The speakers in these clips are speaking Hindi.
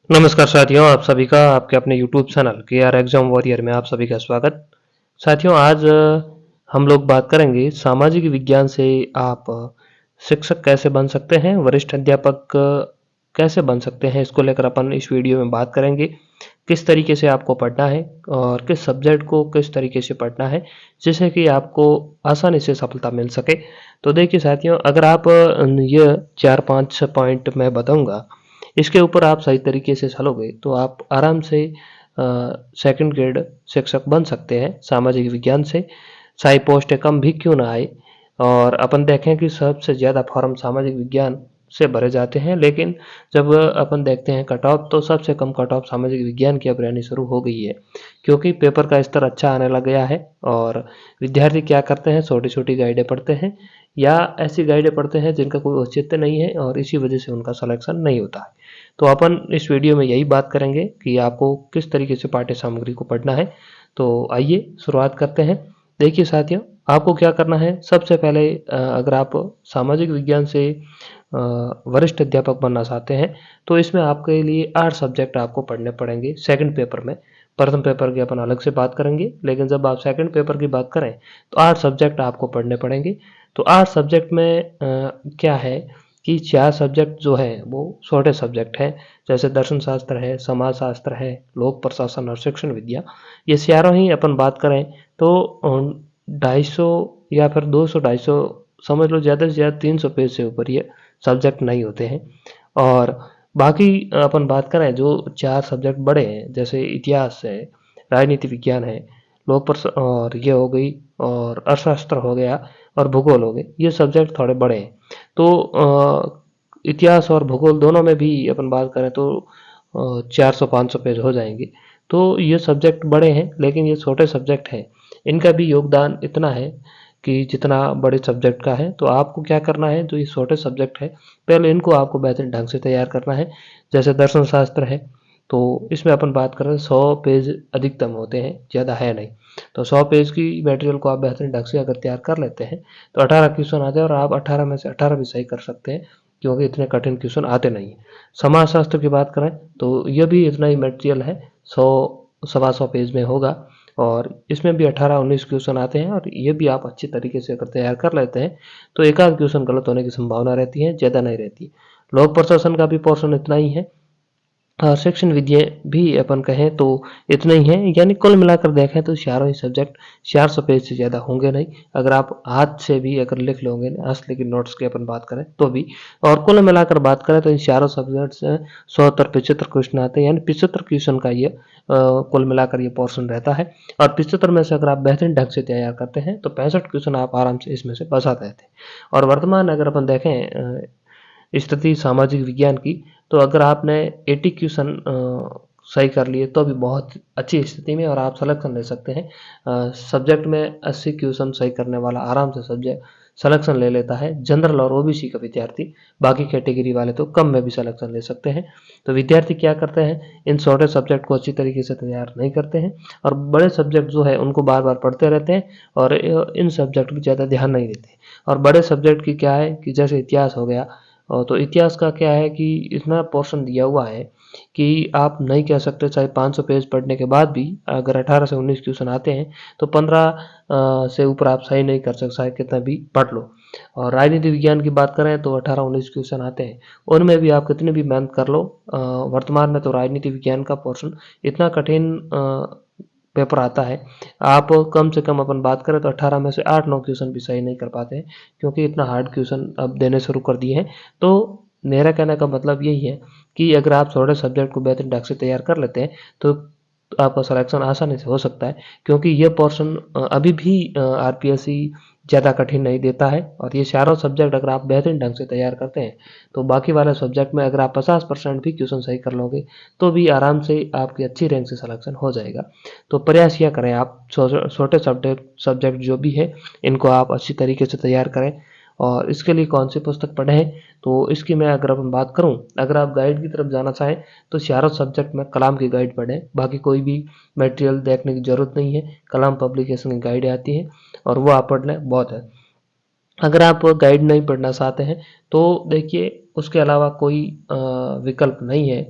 नमस्कार साथियों, आप सभी का आपके अपने यूट्यूब चैनल के आर एग्जाम वॉरियर में आप सभी का स्वागत। साथियों, आज हम लोग बात करेंगे सामाजिक विज्ञान से आप शिक्षक कैसे बन सकते हैं, वरिष्ठ अध्यापक कैसे बन सकते हैं, इसको लेकर अपन इस वीडियो में बात करेंगे। किस तरीके से आपको पढ़ना है और किस सब्जेक्ट को किस तरीके से पढ़ना है जिससे कि आपको आसानी से सफलता मिल सके। तो देखिए साथियों, अगर आप ये 4-5 पॉइंट मैं बताऊंगा, इसके ऊपर आप सही तरीके से चलोगे तो आप आराम से सेकंड ग्रेड शिक्षक बन सकते हैं सामाजिक विज्ञान से, चाहे पोस्ट कम भी क्यों ना आए। और अपन देखें कि सबसे ज़्यादा फॉर्म सामाजिक विज्ञान से भरे जाते हैं, लेकिन जब अपन देखते हैं कट ऑफ, तो सबसे कम कट ऑफ सामाजिक विज्ञान की अब रहनी शुरू हो गई है, क्योंकि पेपर का स्तर अच्छा आने लग गया है। और विद्यार्थी क्या करते हैं, छोटी छोटी गाइडें पढ़ते हैं या ऐसी गाइडें पढ़ते हैं जिनका कोई औचित्य नहीं है, और इसी वजह से उनका सिलेक्शन नहीं होता है। तो अपन इस वीडियो में यही बात करेंगे कि आपको किस तरीके से पाठ्य सामग्री को पढ़ना है। तो आइए शुरुआत करते हैं। देखिए साथियों, आपको क्या करना है, सबसे पहले अगर आप सामाजिक विज्ञान से वरिष्ठ अध्यापक बनना चाहते हैं तो इसमें आपके लिए 8 सब्जेक्ट आपको पढ़ने पड़ेंगे सेकंड पेपर में। प्रथम पेपर की अपन अलग से बात करेंगे, लेकिन जब आप सेकंड पेपर की बात करें तो 8 सब्जेक्ट आपको पढ़ने पड़ेंगे। तो 8 सब्जेक्ट में क्या है कि 4 सब्जेक्ट जो है वो छोटे सब्जेक्ट हैं, जैसे दर्शन शास्त्र है, समाज शास्त्र है, लोक प्रशासन और शिक्षण विद्या। ये चारों ही अपन बात करें तो 250 या फिर 200-250, समझ लो ज़्यादा से ज़्यादा 300 पेज से ऊपर ये सब्जेक्ट नहीं होते हैं। और बाकी अपन बात करें जो 4 सब्जेक्ट बड़े हैं, जैसे इतिहास है, राजनीति विज्ञान है, और ये हो गई, और अर्थशास्त्र हो गया, और भूगोल हो गए, ये सब्जेक्ट थोड़े बड़े हैं। तो इतिहास और भूगोल दोनों में भी अपन बात करें तो 400-500 पेज हो जाएंगे। तो ये सब्जेक्ट बड़े हैं, लेकिन ये छोटे सब्जेक्ट हैं। इनका भी योगदान इतना है कि जितना बड़े सब्जेक्ट का है। तो आपको क्या करना है, जो ये छोटे सब्जेक्ट है पहले इनको आपको बेहतरीन ढंग से तैयार करना है। जैसे दर्शन शास्त्र है, तो इसमें अपन बात करें 100 पेज अधिकतम होते हैं, ज़्यादा है नहीं। तो 100 पेज की मटेरियल को आप बेहतरीन ढंग से अगर तैयार कर लेते हैं तो 18 क्वेश्चन आते हैं, और आप 18 में से 18 भी सही कर सकते हैं, क्योंकि इतने कठिन क्वेश्चन आते नहीं हैं। समाजशास्त्र की बात करें तो यह भी इतना ही मटेरियल है, 100 सवा 100 पेज में होगा, और इसमें भी 18-19 क्वेश्चन आते हैं। और ये भी आप अच्छी तरीके से अगर तैयार कर लेते हैं तो एक आध क्वेश्चन गलत होने की संभावना रहती है, ज़्यादा नहीं रहती। लोक प्रशासन का भी पोर्शन इतना ही है। शिक्षण विद्या भी अपन कहें तो इतना ही है, यानी कुल मिलाकर देखें तो चारों ही सब्जेक्ट 400 पेज से ज़्यादा होंगे नहीं। अगर आप हाथ से भी अगर लिख लोगे ना, असली की नोट्स की अपन बात करें तो भी। और कुल मिलाकर बात करें तो इन चारों सब्जेक्ट से 175 क्वेश्चन आते हैं, यानी 75 क्वेश्चन का ये कुल मिलाकर ये पोर्शन रहता है। और 75 में से अगर आप बेहतरीन ढंग से तैयार करते हैं तो 65 क्वेश्चन आप आराम से इसमें से बचा देते हैं। और वर्तमान अगर अपन देखें स्थिति सामाजिक विज्ञान की, तो अगर आपने 80 क्वेश्चन सही कर लिए तो भी बहुत अच्छी स्थिति में, और आप सिलेक्शन ले सकते हैं। सब्जेक्ट में 80 क्वेश्चन सही करने वाला आराम से सब्जेक्ट सिलेक्शन ले लेता है, जनरल और ओबीसी का विद्यार्थी। बाकी कैटेगरी वाले तो कम में भी सिलेक्शन ले सकते हैं। तो विद्यार्थी क्या करते हैं, इन छोटे सब्जेक्ट को अच्छी तरीके से तैयार नहीं करते हैं, और बड़े सब्जेक्ट जो है उनको बार बार पढ़ते रहते हैं, और इन सब्जेक्ट पर ज़्यादा ध्यान नहीं देते। और बड़े सब्जेक्ट की क्या है कि जैसे इतिहास हो गया, तो इतिहास का क्या है कि इतना पोर्शन दिया हुआ है कि आप नहीं कह सकते, चाहे 500 पेज पढ़ने के बाद भी अगर 18 से 19 क्वेश्चन आते हैं तो 15 से ऊपर आप सही नहीं कर सकते, चाहे कितना भी पढ़ लो। और राजनीति विज्ञान की बात करें तो 18-19 क्वेश्चन आते हैं, उनमें भी आप कितनी भी मेहनत कर लो। वर्तमान में तो राजनीति विज्ञान का पोर्शन इतना कठिन पेपर आता है, आप कम से कम अपन बात करें तो 18 में से 8-9 क्वेश्चन भी सही नहीं कर पाते हैं, क्योंकि इतना हार्ड क्वेश्चन अब देने शुरू कर दिए हैं। तो मेरा कहने का मतलब यही है कि अगर आप थोड़े सब्जेक्ट को बेहतरीन ढंग से तैयार कर लेते हैं तो आपका सिलेक्शन आसानी से हो सकता है, क्योंकि ये पोर्शन अभी भी आरपीएससी ज़्यादा कठिन नहीं देता है। और ये चारों सब्जेक्ट अगर आप बेहतरीन ढंग से तैयार करते हैं तो बाकी वाले सब्जेक्ट में अगर आप 50% भी क्वेश्चन सही कर लोगे तो भी आराम से आपकी अच्छी रैंक से सिलेक्शन हो जाएगा। तो प्रयास यह करें, आप छोटे सब्जेक्ट जो भी है इनको आप अच्छी तरीके से तैयार करें। और इसके लिए कौन सी पुस्तक पढ़ें, तो इसकी मैं अगर अपन बात करूं, अगर आप गाइड की तरफ जाना चाहें तो चारों सब्जेक्ट में कलाम की गाइड पढ़ें, बाकी कोई भी मटेरियल देखने की ज़रूरत नहीं है। कलाम पब्लिकेशन की गाइड आती है और वो आप पढ़ लें, बहुत है। अगर आप गाइड नहीं पढ़ना चाहते हैं तो देखिए, उसके अलावा कोई विकल्प नहीं है।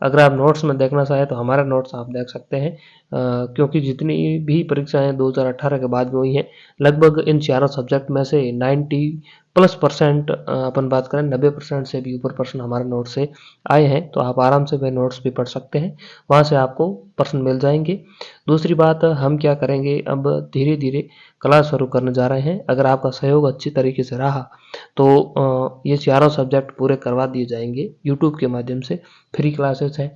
अगर आप नोट्स में देखना चाहें तो हमारे नोट्स आप देख सकते हैं, क्योंकि जितनी भी परीक्षाएं 2018 के बाद में हुई हैं, लगभग इन चारों सब्जेक्ट में से 90+% अपन बात करें 90% से भी ऊपर प्रश्न हमारे नोट्स से आए हैं। तो आप आराम से वह नोट्स भी पढ़ सकते हैं, वहाँ से आपको प्रश्न मिल जाएंगे। दूसरी बात, हम क्या करेंगे, अब धीरे धीरे क्लास शुरू करने जा रहे हैं। अगर आपका सहयोग अच्छी तरीके से रहा तो ये चारों सब्जेक्ट पूरे करवा दिए जाएंगे यूट्यूब के माध्यम से। फ्री क्लासेस हैं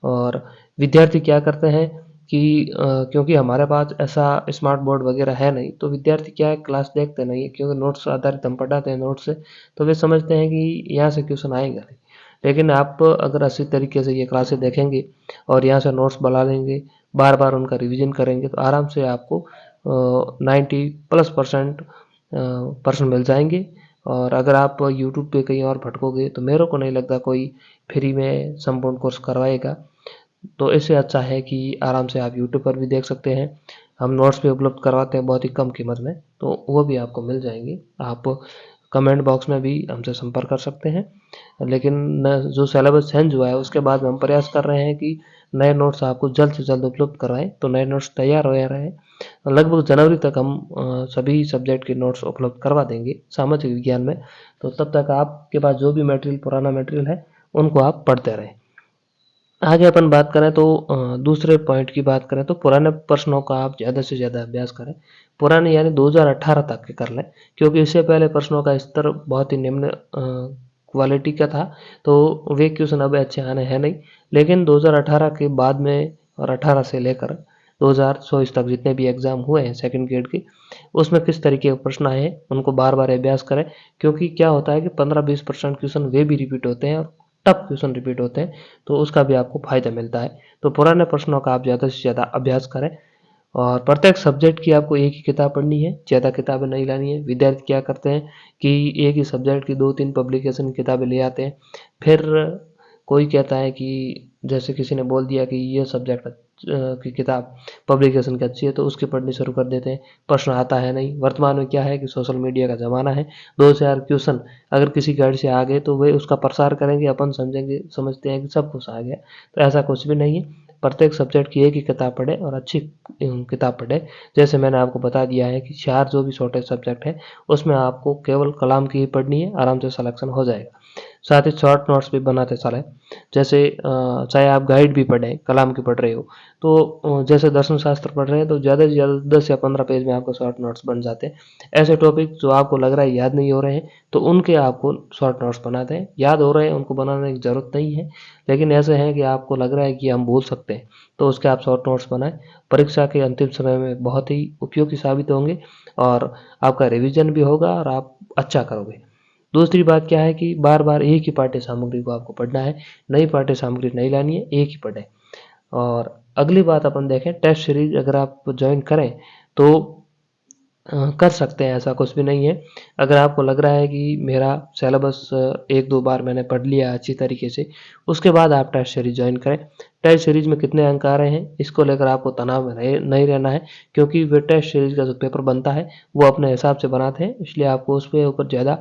और विद्यार्थी क्या करते हैं कि क्योंकि हमारे पास ऐसा स्मार्ट बोर्ड वगैरह है नहीं, तो विद्यार्थी क्या है, क्लास देखते नहीं है, क्योंकि नोट्स आधारित हम पढ़ाते हैं नोट्स से, तो वे समझते हैं कि यहाँ से क्वेश्चन आएगा नहीं। लेकिन आप अगर अच्छी तरीके से ये क्लासेस देखेंगे और यहाँ से नोट्स बना लेंगे, बार बार उनका रिवीजन करेंगे, तो आराम से आपको 90+% प्रश्न मिल जाएंगे। और अगर आप यूट्यूब पे कहीं और भटकोगे तो मेरे को नहीं लगता कोई फ्री में संपूर्ण कोर्स करवाएगा। तो इससे अच्छा है कि आराम से आप यूट्यूब पर भी देख सकते हैं। हम नोट्स भी उपलब्ध करवाते हैं बहुत ही कम कीमत में, तो वो भी आपको मिल जाएंगे। आप कमेंट बॉक्स में भी हमसे संपर्क कर सकते हैं। लेकिन जो सिलेबस चेंज हुआ है उसके बाद हम प्रयास कर रहे हैं कि नए नोट्स आपको जल्द से जल्द उपलब्ध करवाएं। तो नए नोट्स तैयार हो रहे हैं, लगभग जनवरी तक हम सभी सब्जेक्ट के नोट्स उपलब्ध करवा देंगे सामाजिक विज्ञान में। तो तब तक आपके पास जो भी मटेरियल, पुराना मटेरियल है, उनको आप पढ़ते रहें। आगे अपन बात करें तो दूसरे पॉइंट की बात करें तो पुराने प्रश्नों का आप ज़्यादा से ज़्यादा अभ्यास करें। पुराने यानी 2018 तक के कर लें, क्योंकि इससे पहले प्रश्नों का स्तर बहुत ही निम्न क्वालिटी का था, तो वे क्वेश्चन अब अच्छे आने हैं नहीं। लेकिन 2018 के बाद में और 18 से लेकर 2024 तक जितने भी एग्ज़ाम हुए हैं सेकंड ग्रेड के, उसमें किस तरीके के प्रश्न आए हैं उनको बार बार अभ्यास करें। क्योंकि क्या होता है कि 15-20% क्वेश्चन वे भी रिपीट होते हैं और टफ क्वेश्चन रिपीट होते हैं, तो उसका भी आपको फायदा मिलता है। तो पुराने प्रश्नों का आप ज़्यादा से ज़्यादा अभ्यास करें। और प्रत्येक सब्जेक्ट की आपको एक ही किताब पढ़नी है, ज़्यादा किताबें नहीं लानी है। विद्यार्थी क्या करते हैं कि एक ही सब्जेक्ट की 2-3 पब्लिकेशन की किताबें ले आते हैं। फिर कोई कहता है कि जैसे किसी ने बोल दिया कि ये सब्जेक्ट की किताब पब्लिकेशन की अच्छी है, तो उसकी पढ़नी शुरू कर देते हैं। प्रश्न आता है नहीं। वर्तमान में क्या है कि सोशल मीडिया का ज़माना है, 2-4 क्वेश्चन अगर किसी गाइड से आ गए तो वे उसका प्रसार करेंगे, अपन समझेंगे, समझते हैं कि सब कुछ आ गया। तो ऐसा कुछ भी नहीं है। प्रत्येक सब्जेक्ट की एक ही किताब पढ़े और अच्छी किताब पढ़े। जैसे मैंने आपको बता दिया है कि 4 जो भी शॉर्टेज सब्जेक्ट है उसमें आपको केवल कलाम की ही पढ़नी है, आराम से सिलेक्शन हो जाएगा। साथ ही शॉर्ट नोट्स भी बनाते चलें। जैसे चाहे आप गाइड भी पढ़ें, कलाम की पढ़ रहे हो, तो जैसे दर्शन शास्त्र पढ़ रहे हैं तो ज़्यादा से ज़्यादा 10 या 15 पेज में आपको शॉर्ट नोट्स बन जाते हैं। ऐसे टॉपिक जो आपको लग रहा है याद नहीं हो रहे हैं, तो उनके आपको शॉर्ट नोट्स बनाते हैं। याद हो रहे हैं उनको बनाने की ज़रूरत नहीं है, लेकिन ऐसे हैं कि आपको लग रहा है कि हम भूल सकते हैं, तो उसके आप शॉर्ट नोट्स बनाएं। परीक्षा के अंतिम समय में बहुत ही उपयोगी साबित होंगे और आपका रिवीजन भी होगा और आप अच्छा करोगे। दूसरी बात क्या है कि बार बार एक ही पाठ्य सामग्री को आपको पढ़ना है, नई पाठ्य सामग्री नहीं लानी है, एक ही पढ़ें। और अगली बात अपन देखें, टेस्ट सीरीज अगर आप ज्वाइन करें तो कर सकते हैं, ऐसा कुछ भी नहीं है। अगर आपको लग रहा है कि मेरा सिलेबस 1-2 बार मैंने पढ़ लिया अच्छी तरीके से, उसके बाद आप टेस्ट सीरीज ज्वाइन करें। टेस्ट सीरीज में कितने अंक आ रहे हैं इसको लेकर आपको तनाव में नहीं रहना है, क्योंकि वे टेस्ट सीरीज का जो पेपर बनता है वो अपने हिसाब से बनाते हैं, इसलिए आपको उस पे ऊपर ज़्यादा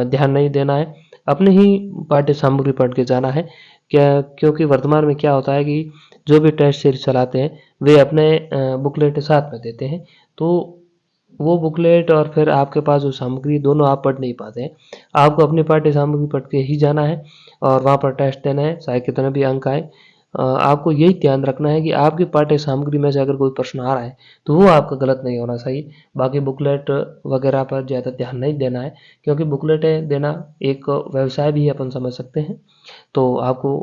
ध्यान नहीं देना है। अपनी ही पाठ्य सामग्री पढ़ के जाना है। क्या, क्योंकि वर्तमान में क्या होता है कि जो भी टेस्ट सीरीज चलाते हैं वे अपने बुकलेट साथ में देते हैं, तो वो बुकलेट और फिर आपके पास जो सामग्री, दोनों आप पढ़ नहीं पाते हैं। आपको अपनी पाठ्य सामग्री पढ़ के ही जाना है और वहाँ पर टेस्ट देना है, चाहे कितने भी अंक आए। आपको यही ध्यान रखना है कि आपकी पाठ्य सामग्री में से अगर कोई प्रश्न आ रहा है तो वो आपका गलत नहीं होना चाहिए। बाकी बुकलेट वगैरह पर ज़्यादा ध्यान नहीं देना है, क्योंकि बुकलेटें देना एक व्यवसाय भी अपन समझ सकते हैं। तो आपको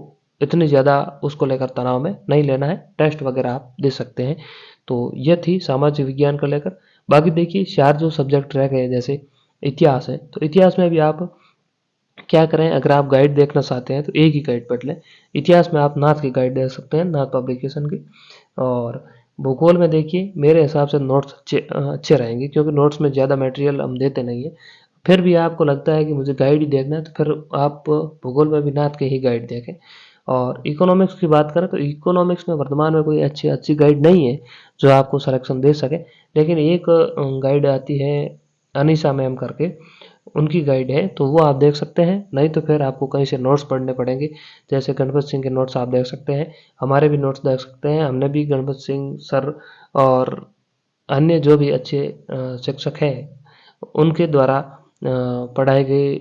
इतनी ज़्यादा उसको लेकर तनाव में नहीं लेना है, टेस्ट वगैरह आप दे सकते हैं। तो ये थी सामाजिक विज्ञान को लेकर। बाकी देखिए 4 जो सब्जेक्ट रह गए, जैसे इतिहास है, तो इतिहास में भी आप क्या करें, अगर आप गाइड देखना चाहते हैं तो एक ही गाइड पढ़ लें। इतिहास में आप नाथ की गाइड देख सकते हैं, नाथ पब्लिकेशन की। और भूगोल में देखिए मेरे हिसाब से नोट्स अच्छे रहेंगे, क्योंकि नोट्स में ज़्यादा मटेरियल हम देते नहीं है। फिर भी आपको लगता है कि मुझे गाइड ही देखना है, तो फिर आप भूगोल में भी नाथ के ही गाइड देखें। और इकोनॉमिक्स की बात करें तो इकोनॉमिक्स में वर्तमान में कोई अच्छी गाइड नहीं है जो आपको सिलेक्शन दे सके। लेकिन एक गाइड आती है अनीशा मैम करके, उनकी गाइड है तो वो आप देख सकते हैं, नहीं तो फिर आपको कहीं से नोट्स पढ़ने पड़ेंगे। जैसे गणपत सिंह के नोट्स आप देख सकते हैं, हमारे भी नोट्स देख सकते हैं। हमने भी गणपत सिंह सर और अन्य जो भी अच्छे शिक्षक हैं उनके द्वारा पढ़ाए गए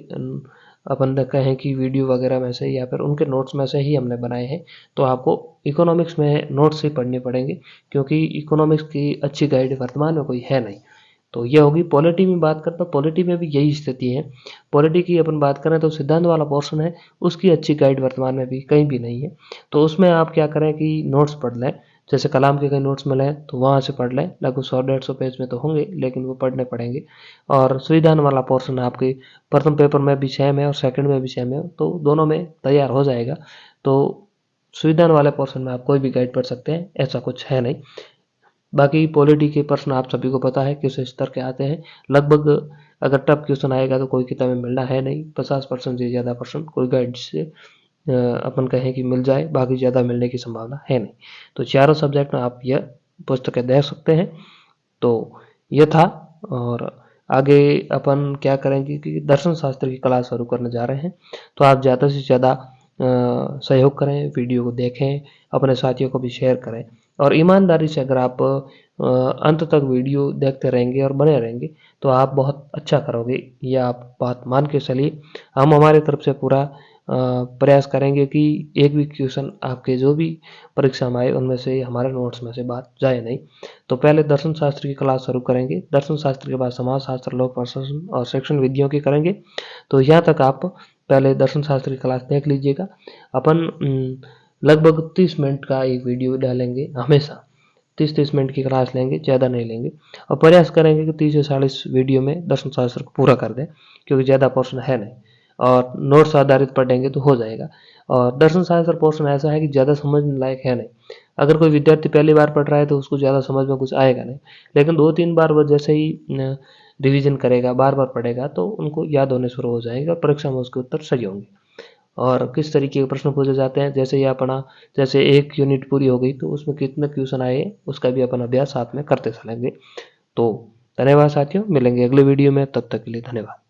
अपन कहें कि वीडियो वगैरह में से या फिर उनके नोट्स में से ही हमने बनाए हैं। तो आपको इकोनॉमिक्स में नोट्स ही पढ़ने पड़ेंगे, क्योंकि इकोनॉमिक्स की अच्छी गाइड वर्तमान में कोई है नहीं। तो ये होगी। पॉलिटी में बात करता, पॉलिटी में भी यही स्थिति है। पॉलिटी की अपन बात करें तो सिद्धांत वाला पोर्शन है, उसकी अच्छी गाइड वर्तमान में भी कहीं भी नहीं है। तो उसमें आप क्या करें कि नोट्स पढ़ लें, जैसे कलाम के कई नोट्स मिले तो वहाँ से पढ़ लें। लगभग 100-150 पेज में तो होंगे, लेकिन वो पढ़ने पड़ेंगे। और संविधान वाला पोर्शन आपके प्रथम पेपर में भी सेम है और सेकंड में भी सेम है, तो दोनों में तैयार हो जाएगा। तो संविधान वाले पोर्शन में आप कोई भी गाइड पढ़ सकते हैं, ऐसा कुछ है नहीं। बाकी पॉलिटी के प्रश्न आप सभी को पता है किस स्तर के आते हैं। लगभग अगर टफ क्वेश्चन आएगा तो कोई किताबें मिलना है नहीं। 50% से ज़्यादा पर्सन कोई गाइड से अपन कहें कि मिल जाए, बाकी ज़्यादा मिलने की संभावना है नहीं। तो चारों सब्जेक्ट में आप यह पुस्तकें देख सकते हैं। तो ये था। और आगे अपन क्या करेंगे कि दर्शन शास्त्र की क्लास शुरू करने जा रहे हैं। तो आप ज़्यादा से ज़्यादा सहयोग करें, वीडियो को देखें, अपने साथियों को भी शेयर करें। और ईमानदारी से अगर आप अंत तक वीडियो देखते रहेंगे और बने रहेंगे तो आप बहुत अच्छा करोगे, ये आप बात मान के चलिए। हम हमारी तरफ से पूरा प्रयास करेंगे कि एक भी क्वेश्चन आपके जो भी परीक्षा में आए उनमें से हमारे नोट्स में से बात जाए नहीं। तो पहले दर्शन शास्त्र की क्लास शुरू करेंगे, दर्शन शास्त्र के बाद समाज शास्त्र, लोक प्रशासन और शिक्षण विधियों की करेंगे। तो यहाँ तक आप पहले दर्शन शास्त्र की क्लास देख लीजिएगा। अपन लगभग 30 मिनट का एक वीडियो डालेंगे, हमेशा 30-30 मिनट की क्लास लेंगे, ज़्यादा नहीं लेंगे। और प्रयास करेंगे कि 30 से 40 वीडियो में दर्शन शास्त्र को पूरा कर दें, क्योंकि ज़्यादा पोर्शन है नहीं। और नोट्स आधारित पढ़ेंगे तो हो जाएगा। और दर्शन शास्त्र पोर्शन ऐसा है कि ज़्यादा समझने लायक है नहीं। अगर कोई विद्यार्थी पहली बार पढ़ रहा है तो उसको ज़्यादा समझ में कुछ आएगा नहीं, लेकिन 2-3 बार वो जैसे ही रिवीजन करेगा, बार बार पढ़ेगा, तो उनको याद होने शुरू हो जाएगा और परीक्षा में उसके उत्तर सही होंगे। और किस तरीके के प्रश्न पूछे जाते हैं, जैसे ही अपना जैसे एक यूनिट पूरी हो गई तो उसमें कितने क्वेश्चन आए उसका भी अपन अभ्यास साथ में करते चलेंगे। तो धन्यवाद साथियों, मिलेंगे अगले वीडियो में, तब तक के लिए धन्यवाद।